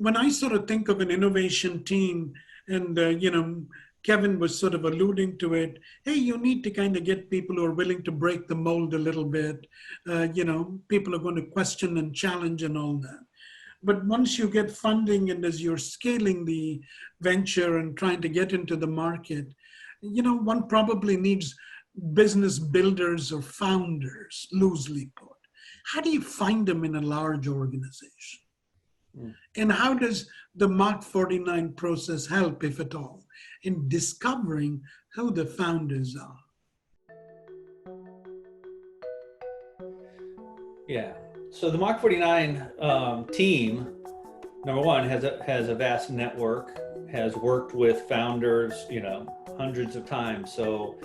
when I sort of think of an innovation team, and Kevin was sort of alluding to it. Hey, you need to kind of get people who are willing to break the mold a little bit. People are going to question and challenge and all that. But once you get funding and as you're scaling the venture and trying to get into the market, one probably needs business builders or founders, loosely put. How do you find them in a large organization? And how does the Mark 49 process help, if at all, in discovering who the founders are? Yeah. So the Mach 49 team, number one, has a vast network, has worked with founders, hundreds of times. So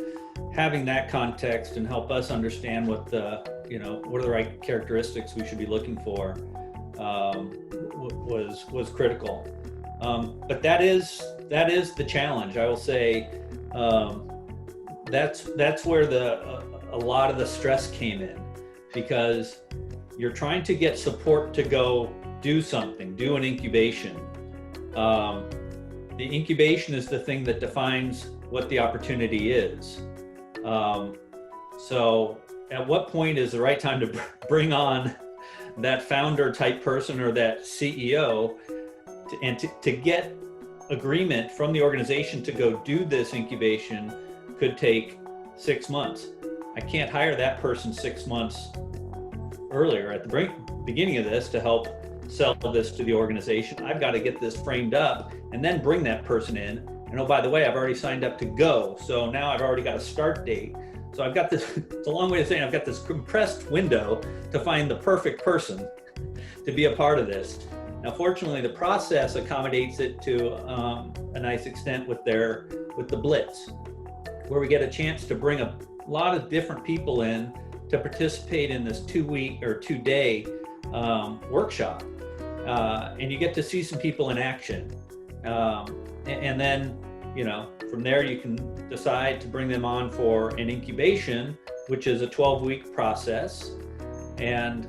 having that context and help us understand what are the right characteristics we should be looking for was critical. But that is the challenge. I will say that's where a lot of the stress came in, because you're trying to get support to go do something, do an incubation. The incubation is the thing that defines what the opportunity is. So at what point is the right time to bring on that founder type person or that CEO to get agreement from the organization to go do this incubation could take 6 months. I can't hire that person 6 months earlier at the beginning of this to help sell this to the organization. I've got to get this framed up and then bring that person in. And oh, by the way, I've already signed up to go. So now I've already got a start date. So I've got this, it's a long way of saying I've got this compressed window to find the perfect person to be a part of this. Now, fortunately, the process accommodates it to a nice extent with the Blitz, where we get a chance to bring a lot of different people in to participate in this 2-week or 2-day workshop. And you get to see some people in action. And then, from there you can decide to bring them on for an incubation, which is a 12-week process. And,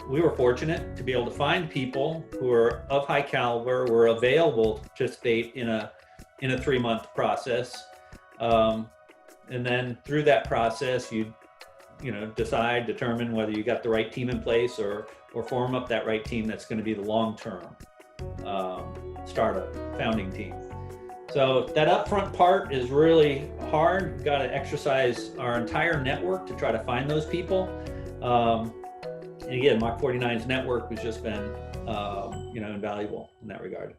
we were fortunate to be able to find people who are of high caliber, were available to participate in a 3-month process. And then through that process, you determine whether you got the right team in place or form up that right team that's going to be the long-term startup founding team. So that upfront part is really hard. We've got to exercise our entire network to try to find those people. And again, Mach 49's network has just been, invaluable in that regard.